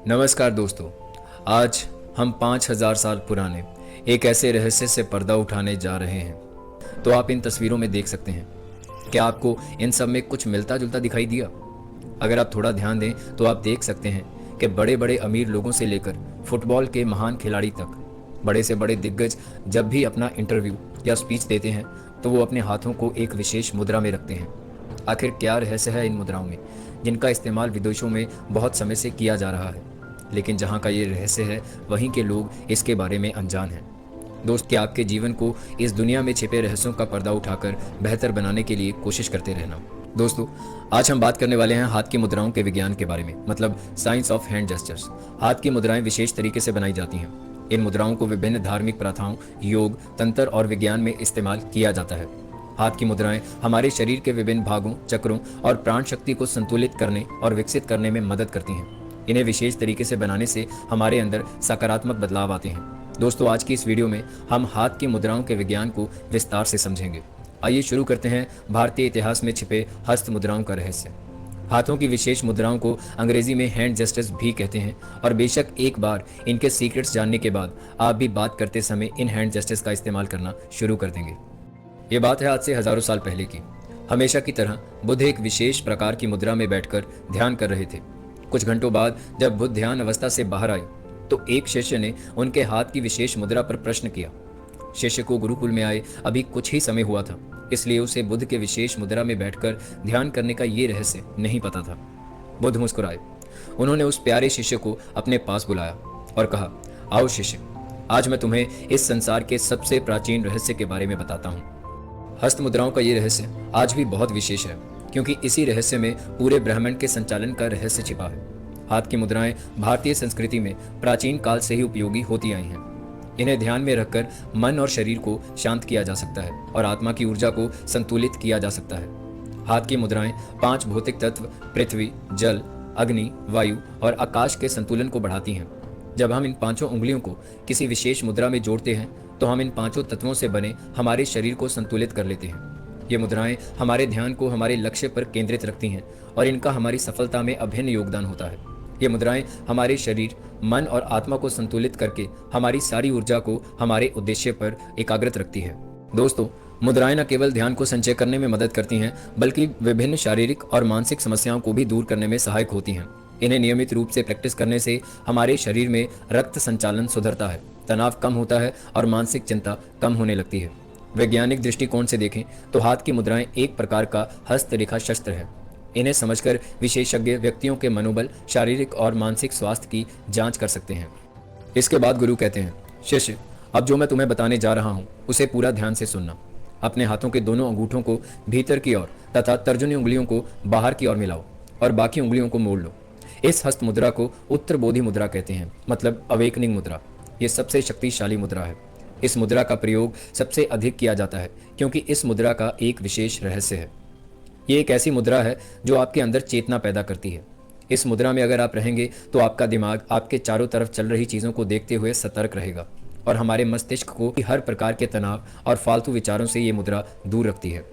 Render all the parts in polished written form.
नमस्कार दोस्तों। आज हम 5000 साल पुराने एक ऐसे रहस्य से पर्दा उठाने जा रहे हैं। तो आप इन तस्वीरों में देख सकते हैं। क्या आपको इन सब में कुछ मिलता जुलता दिखाई दिया? अगर आप थोड़ा ध्यान दें तो आप देख सकते हैं कि बड़े बड़े अमीर लोगों से लेकर फुटबॉल के महान खिलाड़ी तक, बड़े से बड़े दिग्गज जब भी अपना इंटरव्यू या स्पीच देते हैं तो वो अपने हाथों को एक विशेष मुद्रा में रखते हैं। आखिर क्या रहस्य है इन मुद्राओं में, जिनका इस्तेमाल विदेशों में बहुत समय से किया जा रहा है, लेकिन जहाँ का ये रहस्य है वहीं के लोग इसके बारे में अनजान हैं। दोस्त, क्या आपके जीवन को इस दुनिया में छिपे रहस्यों का पर्दा उठाकर बेहतर बनाने के लिए कोशिश करते रहना। दोस्तों, आज हम बात करने वाले हैं हाथ की मुद्राओं के विज्ञान के बारे में, मतलब साइंस ऑफ हैंड जेस्चर्स। हाथ की मुद्राएं विशेष तरीके से बनाई जाती हैं। इन मुद्राओं को विभिन्न धार्मिक प्रथाओं, योग, तंत्र और विज्ञान में इस्तेमाल किया जाता है। हाथ की मुद्राएं हमारे शरीर के विभिन्न भागों, चक्रों और प्राण शक्ति को संतुलित करने और विकसित करने में मदद करती हैं। इन्हें विशेष तरीके से बनाने से हमारे अंदर सकारात्मक बदलाव आते हैं। दोस्तों, आज की इस वीडियो में हम हाथ की मुद्राओं के विज्ञान को विस्तार से समझेंगे। आइए शुरू करते हैं भारतीय इतिहास में छिपे हस्त मुद्राओं का रहस्य। हाथों की विशेष मुद्राओं को अंग्रेजी में हैंड जेस्चर्स भी कहते हैं, और बेशक एक बार इनके सीक्रेट्स जानने के बाद आप भी बात करते समय इन हैंड जेस्चर्स का इस्तेमाल करना शुरू कर देंगे। ये बात है आज से हजारों साल पहले की। हमेशा की तरह बुद्ध एक विशेष प्रकार की मुद्रा में बैठकर ध्यान कर रहे थे। कुछ घंटों बाद जब बुद्ध ध्यान अवस्था से बाहर आए तो एक शिष्य ने उनके हाथ की विशेष मुद्रा पर प्रश्न किया। शिष्य को गुरुकुल में आए अभी कुछ ही समय हुआ था, इसलिए उसे बुद्ध के विशेष मुद्रा में बैठकर ध्यान करने का ये रहस्य नहीं पता था। बुद्ध मुस्कुराए। उन्होंने उस प्यारे शिष्य को अपने पास बुलाया और कहा, आओ शिष्य, आज मैं तुम्हें इस संसार के सबसे प्राचीन रहस्य के बारे में बताता हूँ। हस्त मुद्राओं का ये रहस्य आज भी बहुत विशेष है, क्योंकि इसी रहस्य में पूरे ब्रह्मांड के संचालन का रहस्य छिपा है। हाथ की मुद्राएं भारतीय संस्कृति में प्राचीन काल से ही उपयोगी होती आई हैं। इन्हें ध्यान में रखकर मन और शरीर को शांत किया जा सकता है और आत्मा की ऊर्जा को संतुलित किया जा सकता है। हाथ की मुद्राएं 5 भौतिक तत्व पृथ्वी, जल, अग्नि, वायु और आकाश के संतुलन को बढ़ाती हैं। जब हम इन 5 उंगलियों को किसी विशेष मुद्रा में जोड़ते हैं तो हम इन 5 तत्वों से बने हमारे शरीर को संतुलित कर लेते हैं। ये मुद्राएं हमारे ध्यान को हमारे लक्ष्य पर केंद्रित रखती हैं और इनका हमारी सफलता में अभिन्न योगदान होता है। ये मुद्राएं हमारे शरीर, मन और आत्मा को संतुलित करके हमारी सारी ऊर्जा को हमारे उद्देश्य पर एकाग्रत रखती है। दोस्तों, मुद्राएं न केवल ध्यान को संचय करने में मदद करती हैं, बल्कि विभिन्न शारीरिक और मानसिक समस्याओं को भी दूर करने में सहायक होती हैं। इन्हें नियमित रूप से प्रैक्टिस करने से हमारे शरीर में रक्त संचालन सुधरता है, तनाव कम होता है और मानसिक चिंता कम होने लगती है। वैज्ञानिक दृष्टिकोण से देखें तो हाथ की मुद्राएं एक प्रकार का हस्तरेखा शस्त्र है। इन्हें समझकर विशेषज्ञ व्यक्तियों के मनोबल, शारीरिक और मानसिक स्वास्थ्य की जांच कर सकते हैं। इसके बाद गुरु कहते हैं, शिष्य, अब जो मैं तुम्हें बताने जा रहा हूं उसे पूरा ध्यान से सुनना। अपने हाथों के दोनों अंगूठों को भीतर की ओर तथा तर्जनी उंगलियों को बाहर की ओर मिलाओ और बाकी उंगलियों को मोड़ लो। इस हस्त मुद्रा को उत्तर बोधि मुद्रा कहते हैं, मतलब अवेकनिंग मुद्रा। ये सबसे शक्तिशाली मुद्रा है। इस मुद्रा का प्रयोग सबसे अधिक किया जाता है क्योंकि इस मुद्रा का एक विशेष रहस्य है। ये एक ऐसी मुद्रा है जो आपके अंदर चेतना पैदा करती है। इस मुद्रा में अगर आप रहेंगे तो आपका दिमाग आपके चारों तरफ चल रही चीज़ों को देखते हुए सतर्क रहेगा और हमारे मस्तिष्क को हर प्रकार के तनाव और फालतू विचारों से ये मुद्रा दूर रखती है।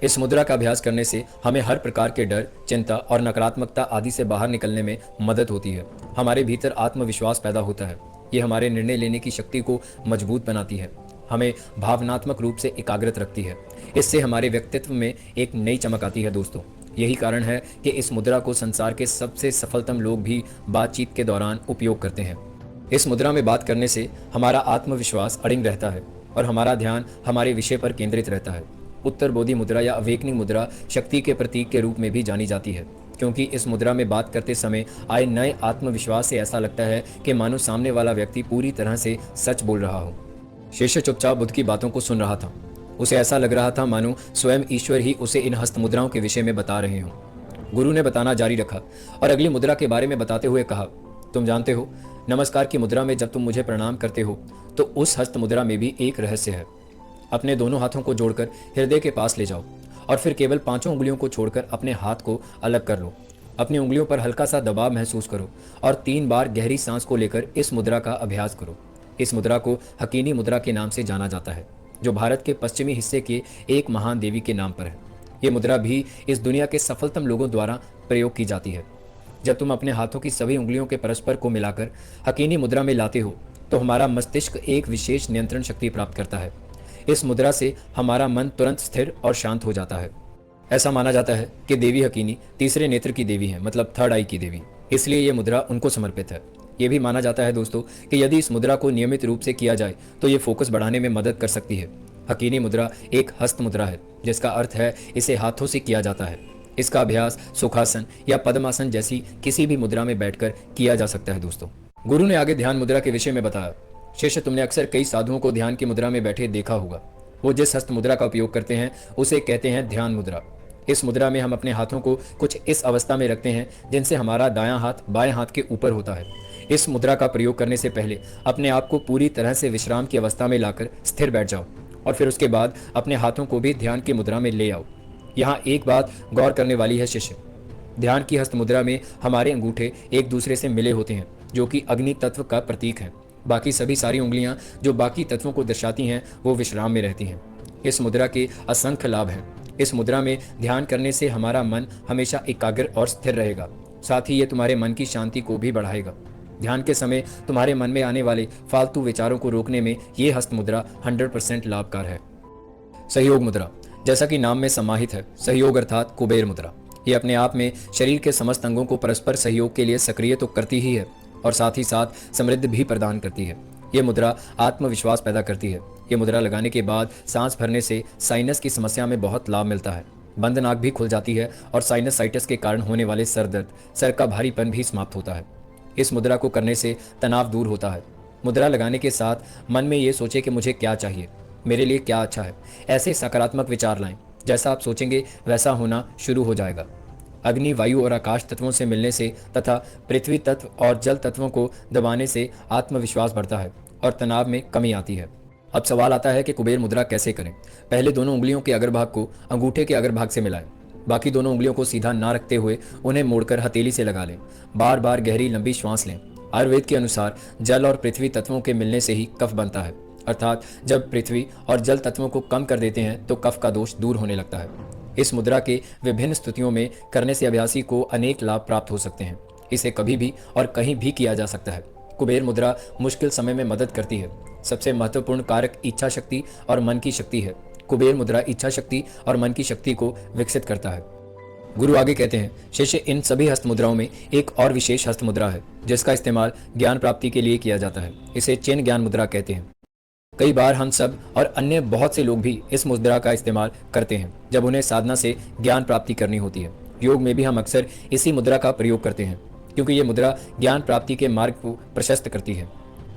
इस मुद्रा का अभ्यास करने से हमें हर प्रकार के डर, चिंता और नकारात्मकता आदि से बाहर निकलने में मदद होती है। हमारे भीतर आत्मविश्वास पैदा होता है। ये हमारे निर्णय लेने की शक्ति को मजबूत बनाती है, हमें भावनात्मक रूप से एकाग्रत रखती है। इससे हमारे व्यक्तित्व में एक नई चमक आती है। दोस्तों, यही कारण है कि इस मुद्रा को संसार के सबसे सफलतम लोग भी बातचीत के दौरान उपयोग करते हैं। इस मुद्रा में बात करने से हमारा आत्मविश्वास अड़िग रहता है और हमारा ध्यान हमारे विषय पर केंद्रित रहता है। उत्तर बोधि मुद्रा या अवेकनिंग मुद्रा शक्ति के प्रतीक के रूप में भी जानी जाती है, क्योंकि इस मुद्रा में बात करते समय आए नए आत्मविश्वास से ऐसा लगता है कि मानो सामने वाला व्यक्ति पूरी तरह से सच बोल रहा हो। शिष्य चुपचाप बुद्ध की बातों को सुन रहा था। उसे ऐसा लग रहा था मानो स्वयं ईश्वर ही उसे इन हस्त मुद्राओं के विषय में बता रहे हों। गुरु ने बताना जारी रखा और अगली मुद्रा के बारे में बताते हुए कहा, तुम जानते हो, नमस्कार की मुद्रा में जब तुम मुझे प्रणाम करते हो तो उस हस्त मुद्रा में भी एक रहस्य है। अपने दोनों हाथों को जोड़कर हृदय के पास ले जाओ और फिर केवल 5 उंगलियों को छोड़कर अपने हाथ को अलग कर लो। अपनी उंगलियों पर हल्का सा दबाव महसूस करो और 3 बार गहरी सांस को लेकर इस मुद्रा का अभ्यास करो। इस मुद्रा को हकीनी मुद्रा के नाम से जाना जाता है, जो भारत के पश्चिमी हिस्से के एक महान देवी के नाम पर है। ये मुद्रा भी इस दुनिया के सफलतम लोगों द्वारा प्रयोग की जाती है। जब तुम अपने हाथों की सभी उंगलियों के परस्पर को मिलाकर हकीनी मुद्रा में लाते हो तो हमारा मस्तिष्क एक विशेष नियंत्रण शक्ति प्राप्त करता है। इस मुद्रा से हमारा मन तुरंत स्थिर और शांत हो जाता है। ऐसा माना जाता है कि देवी हकीनी तीसरे नेत्र की देवी है, मतलब थर्ड आई की देवी, इसलिए ये मुद्रा उनको समर्पित है। ये भी माना जाता है दोस्तों कि यदि इस मुद्रा को नियमित रूप से किया जाए तो ये फोकस बढ़ाने में मदद कर सकती है। हकीनी मुद्रा एक हस्त मुद्रा है, जिसका अर्थ है इसे हाथों से किया जाता है। इसका अभ्यास सुखासन या पद्मासन जैसी किसी भी मुद्रा में बैठकर किया जा सकता है दोस्तों। गुरु ने आगे ध्यान मुद्रा के विषय में बताया। शिष्य, तुमने अक्सर कई साधुओं को ध्यान की मुद्रा में बैठे देखा होगा। वो जिस हस्त मुद्रा का उपयोग करते हैं उसे कहते हैं ध्यान मुद्रा। इस मुद्रा में हम अपने हाथों को कुछ इस अवस्था में रखते हैं जिनसे हमारा दायां हाथ बाएं हाथ के ऊपर होता है। इस मुद्रा का प्रयोग करने से पहले अपने आप को पूरी तरह से विश्राम की अवस्था में लाकर स्थिर बैठ जाओ और फिर उसके बाद अपने हाथों को भी ध्यान की मुद्रा में ले आओ। यहाँ एक बात गौर करने वाली है शिष्य, ध्यान की हस्त मुद्रा में हमारे अंगूठे एक दूसरे से मिले होते हैं, जो कि अग्नि तत्व का प्रतीक है। बाकी सभी सारी उंगलियां जो बाकी तत्वों को दर्शाती हैं वो विश्राम में रहती हैं। इस मुद्रा के असंख्य लाभ हैं। इस मुद्रा में ध्यान करने से हमारा मन हमेशा एकाग्र और स्थिर रहेगा। साथ ही ये तुम्हारे मन की शांति को भी बढ़ाएगा। ध्यान के समय तुम्हारे मन में आने वाले फालतू विचारों को रोकने में ये हस्त मुद्रा 100% लाभकार है। सहयोग मुद्रा, जैसा कि नाम में समाहित है, सहयोग अर्थात कुबेर मुद्रा। ये अपने आप में शरीर के समस्त अंगों को परस्पर सहयोग के लिए सक्रिय तो करती ही है और साथ ही साथ समृद्धि भी प्रदान करती है। ये मुद्रा आत्मविश्वास पैदा करती है। ये मुद्रा लगाने के बाद सांस भरने से साइनस की समस्या में बहुत लाभ मिलता है। बंद नाक भी खुल जाती है और साइनसाइटिस के कारण होने वाले सर दर्द, सर का भारीपन भी समाप्त होता है। इस मुद्रा को करने से तनाव दूर होता है। मुद्रा लगाने के साथ मन में ये सोचे कि मुझे क्या चाहिए, मेरे लिए क्या अच्छा है। ऐसे सकारात्मक विचार लाएं। जैसा आप सोचेंगे वैसा होना शुरू हो जाएगा। अग्नि, वायु और आकाश तत्वों से मिलने से तथा पृथ्वी तत्व और जल तत्वों को दबाने से आत्मविश्वास बढ़ता है और तनाव में कमी आती है। अब सवाल आता है कि कुबेर मुद्रा कैसे करें। पहले दोनों उंगलियों के अग्रभाग को अंगूठे के अग्रभाग से मिलाएं। बाकी दोनों उंगलियों को सीधा ना रखते हुए उन्हें मोड़कर हथेली से लगा लें। बार बार गहरी लंबी श्वास लें। आयुर्वेद के अनुसार जल और पृथ्वी तत्वों के मिलने से ही कफ बनता है, अर्थात जब पृथ्वी और जल तत्वों को कम कर देते हैं तो कफ का दोष दूर होने लगता है। इस मुद्रा के विभिन्न स्थितियों में करने से अभ्यासी को अनेक लाभ प्राप्त हो सकते हैं। इसे कभी भी और कहीं भी किया जा सकता है। कुबेर मुद्रा मुश्किल समय में मदद करती है। सबसे महत्वपूर्ण कारक इच्छा शक्ति और मन की शक्ति है। कुबेर मुद्रा इच्छा शक्ति और मन की शक्ति को विकसित करता है। गुरु आगे कहते हैं, शिष्य, इन सभी हस्त मुद्राओं में एक और विशेष हस्त मुद्रा है जिसका इस्तेमाल ज्ञान प्राप्ति के लिए किया जाता है। इसे चिन्ह ज्ञान मुद्रा कहते हैं। कई बार हम सब और अन्य बहुत से लोग भी इस मुद्रा का इस्तेमाल करते हैं जब उन्हें साधना से ज्ञान प्राप्ति करनी होती है। योग में भी हम अक्सर इसी मुद्रा का प्रयोग करते हैं क्योंकि ये मुद्रा ज्ञान प्राप्ति के मार्ग को प्रशस्त करती है।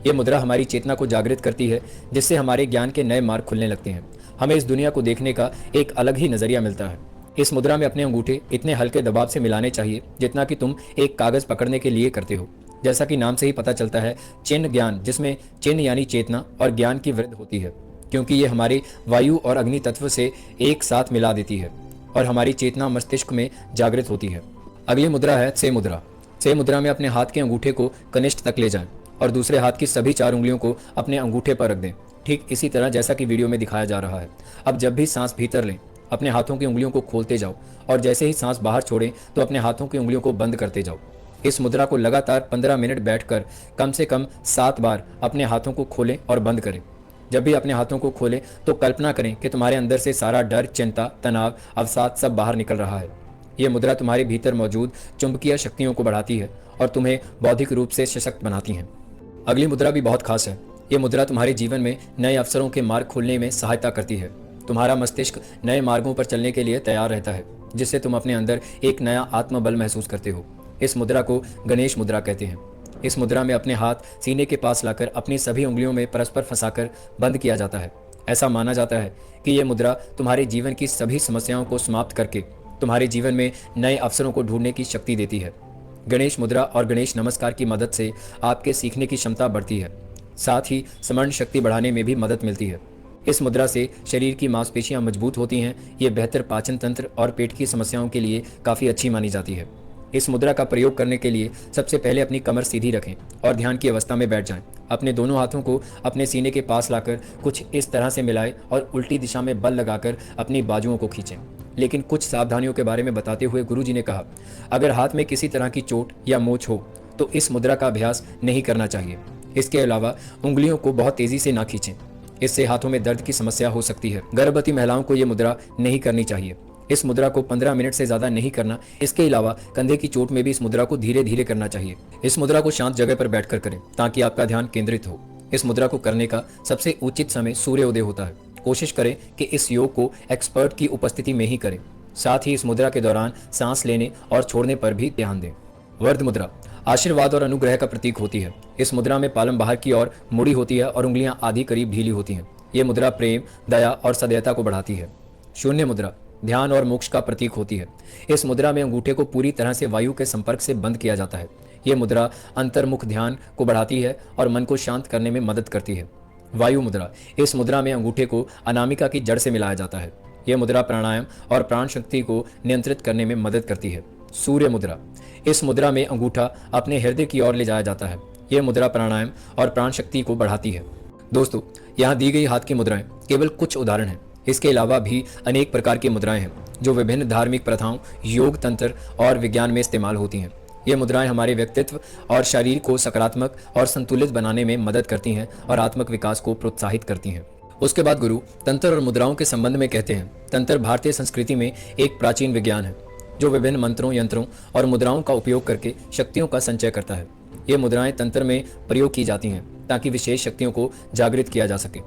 ये मुद्रा हमारी चेतना को जागृत करती है, जिससे हमारे ज्ञान के नए मार्ग खुलने लगते हैं। हमें इस दुनिया को देखने का एक अलग ही नजरिया मिलता है। इस मुद्रा में अपने अंगूठे इतने हल्के दबाव से मिलाने चाहिए जितना कि तुम एक कागज पकड़ने के लिए करते हो। जैसा कि नाम से ही पता चलता है, चिन्ह ज्ञान, जिसमें चिन्ह यानी चेतना और ज्ञान की वृद्धि होती है, क्योंकि ये हमारे वायु और अग्नि तत्व से एक साथ मिला देती है और हमारी चेतना मस्तिष्क में जागृत होती है। अगली मुद्रा है से मुद्रा। से मुद्रा में अपने हाथ के अंगूठे को कनिष्ठ तक ले जाएं और दूसरे हाथ की सभी 4 उंगलियों को अपने अंगूठे पर रख दें, ठीक इसी तरह जैसा कि वीडियो में दिखाया जा रहा है। अब जब भी सांस भीतर लें, अपने हाथों की उंगलियों को खोलते जाओ और जैसे ही सांस बाहर छोड़ें तो अपने हाथों की उंगलियों को बंद करते जाओ। इस मुद्रा को लगातार 15 मिनट बैठकर कम से कम 7 बार अपने हाथों को खोलें और बंद करें। जब भी अपने हाथों को खोलें तो कल्पना करें कि तुम्हारे अंदर से सारा डर, चिंता, तनाव, अवसाद सब बाहर निकल रहा है। यह मुद्रा तुम्हारे भीतर मौजूद चुंबकीय शक्तियों को बढ़ाती है और तुम्हें बौद्धिक रूप से सशक्त बनाती है। अगली मुद्रा भी बहुत खास है। ये मुद्रा तुम्हारे जीवन में नए अवसरों के मार्ग खोलने में सहायता करती है। तुम्हारा मस्तिष्क नए मार्गों पर चलने के लिए तैयार रहता है, जिससे तुम अपने अंदर एक नया आत्मबल महसूस करते हो। इस मुद्रा को गणेश मुद्रा कहते हैं। इस मुद्रा में अपने हाथ सीने के पास लाकर अपनी सभी उंगलियों में परस्पर फंसाकर बंद किया जाता है। ऐसा माना जाता है कि यह मुद्रा तुम्हारे जीवन की सभी समस्याओं को समाप्त करके तुम्हारे जीवन में नए अवसरों को ढूंढने की शक्ति देती है। गणेश मुद्रा और गणेश नमस्कार की मदद से आपके सीखने की क्षमता बढ़ती है, साथ ही स्मरण शक्ति बढ़ाने में भी मदद मिलती है। इस मुद्रा से शरीर की मांसपेशियां मजबूत होती हैं। ये बेहतर पाचन तंत्र और पेट की समस्याओं के लिए काफ़ी अच्छी मानी जाती है। इस मुद्रा का प्रयोग करने के लिए सबसे पहले अपनी कमर सीधी रखें और ध्यान की अवस्था में बैठ जाएं। अपने दोनों हाथों को अपने सीने के पास लाकर कुछ इस तरह से मिलाएं और उल्टी दिशा में बल लगाकर अपनी बाजुओं को खींचें। लेकिन कुछ सावधानियों के बारे में बताते हुए गुरुजी ने कहा, अगर हाथ में किसी तरह की चोट या मोच हो तो इस मुद्रा का अभ्यास नहीं करना चाहिए। इसके अलावा उंगलियों को बहुत तेजी से ना खींचें, इससे हाथों में दर्द की समस्या हो सकती है। गर्भवती महिलाओं को ये मुद्रा नहीं करनी चाहिए। इस मुद्रा को 15 मिनट से ज्यादा नहीं करना। इसके अलावा कंधे की चोट में भी इस मुद्रा को धीरे धीरे करना चाहिए। इस मुद्रा को शांत जगह पर बैठकर करें ताकि आपका ध्यान केंद्रित हो। इस मुद्रा को करने का सबसे उचित समय सूर्योदय होता है। कोशिश करें कि इस योग को एक्सपर्ट की उपस्थिति में ही करें। साथ ही इस मुद्रा के दौरान सांस लेने और छोड़ने पर भी ध्यान दें। वर्ध मुद्रा आशीर्वाद और अनुग्रह का प्रतीक होती है। इस मुद्रा में पालम बाहर की ओर मुड़ी होती है और उंगलियां आधी करीब ढीली होती हैं। ये मुद्रा प्रेम, दया और सदयता को बढ़ाती है। शून्य मुद्रा ध्यान और मोक्ष का प्रतीक होती है। इस मुद्रा में अंगूठे को पूरी तरह से वायु के संपर्क से बंद किया जाता है। ये मुद्रा अंतर्मुख ध्यान को बढ़ाती है और मन को शांत करने में मदद करती है। वायु मुद्रा इस मुद्रा में अंगूठे को अनामिका की जड़ से मिलाया जाता है। यह मुद्रा प्राणायाम और प्राण शक्ति को नियंत्रित करने में मदद करती है। सूर्य मुद्रा इस मुद्रा में अंगूठा अपने हृदय की ओर ले जाया जाता है। यह मुद्रा प्राणायाम और प्राण शक्ति को बढ़ाती है। दोस्तों, यहाँ दी गई हाथ की मुद्राएं केवल कुछ उदाहरण हैं। इसके अलावा भी अनेक प्रकार की मुद्राएं हैं जो विभिन्न धार्मिक प्रथाओं, योग, तंत्र और विज्ञान में इस्तेमाल होती हैं। ये मुद्राएं हमारे व्यक्तित्व और शरीर को सकारात्मक और संतुलित बनाने में मदद करती हैं और आत्मक विकास को प्रोत्साहित करती हैं। उसके बाद गुरु तंत्र और मुद्राओं के संबंध में कहते हैं, तंत्र भारतीय संस्कृति में एक प्राचीन विज्ञान है जो विभिन्न मंत्रों, यंत्रों और मुद्राओं का उपयोग करके शक्तियों का संचय करता है। ये मुद्राएं तंत्र में प्रयोग की जाती हैं ताकि विशेष शक्तियों को जागृत किया जा सके,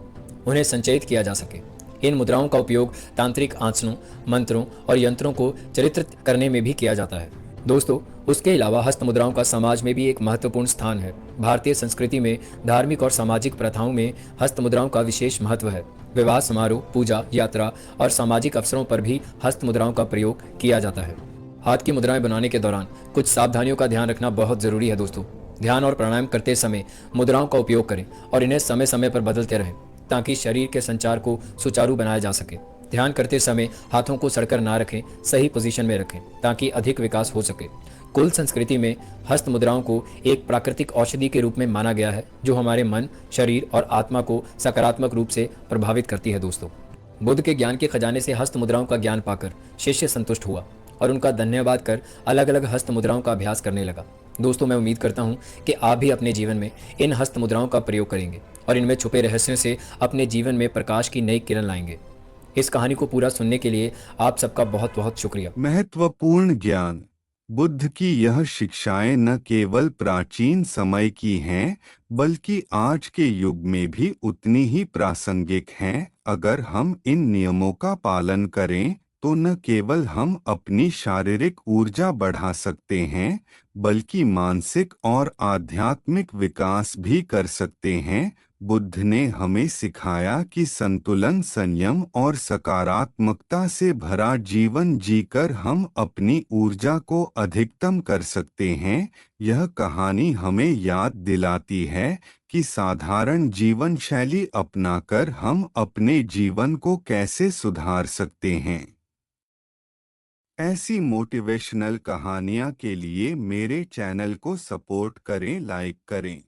उन्हें संचयित किया जा सके। इन मुद्राओं का उपयोग तांत्रिक आसनों, मंत्रों और यंत्रों को चरित्रित करने में भी किया जाता है। दोस्तों, उसके अलावा हस्त मुद्राओं का समाज में भी एक महत्वपूर्ण स्थान है। भारतीय संस्कृति में धार्मिक और सामाजिक प्रथाओं में हस्त मुद्राओं का विशेष महत्व है। विवाह समारोह, पूजा, यात्रा और सामाजिक अवसरों पर भी हस्त मुद्राओं का प्रयोग किया जाता है। हाथ की मुद्राएं बनाने के दौरान कुछ सावधानियों का ध्यान रखना बहुत जरूरी है। दोस्तों, ध्यान और प्राणायाम करते समय मुद्राओं का उपयोग करें और इन्हें समय समय पर बदलते रहें ताकि शरीर के संचार को सुचारू बनाया जा सके। ध्यान करते समय हाथों को सड़कर ना रखें, सही पोजीशन में रखें ताकि अधिक विकास हो सके। कुल संस्कृति में हस्त मुद्राओं को एक प्राकृतिक औषधि के रूप में माना गया है जो हमारे मन, शरीर और आत्मा को सकारात्मक रूप से प्रभावित करती है। दोस्तों, बुद्ध के ज्ञान के खजाने से हस्त मुद्राओं का ज्ञान पाकर शिष्य संतुष्ट हुआ और उनका धन्यवाद कर अलग अलग हस्त मुद्राओं का अभ्यास करने लगा। दोस्तों, मैं उम्मीद करता हूं कि आप भी अपने जीवन में इन हस्त मुद्राओं का प्रयोग करेंगे और इनमें छुपे रहस्यों से अपने जीवन में प्रकाश की नई किरण लाएंगे। इस कहानी को पूरा सुनने के लिए आप सबका बहुत बहुत शुक्रिया। महत्वपूर्ण ज्ञान। बुद्ध की यह शिक्षाएं न केवल प्राचीन समय की हैं, बल्कि आज के युग में भी उतनी ही प्रासंगिक हैं। अगर हम इन नियमों का पालन करें तो न केवल हम अपनी शारीरिक ऊर्जा बढ़ा सकते हैं, बल्कि मानसिक और आध्यात्मिक विकास भी कर सकते हैं। बुद्ध ने हमें सिखाया कि संतुलन, संयम और सकारात्मकता से भरा जीवन जीकर हम अपनी ऊर्जा को अधिकतम कर सकते हैं। यह कहानी हमें याद दिलाती है कि साधारण जीवन शैली अपनाकर हम अपने जीवन को कैसे सुधार सकते हैं। ऐसी मोटिवेशनल कहानियाँ के लिए मेरे चैनल को सपोर्ट करें, लाइक करें।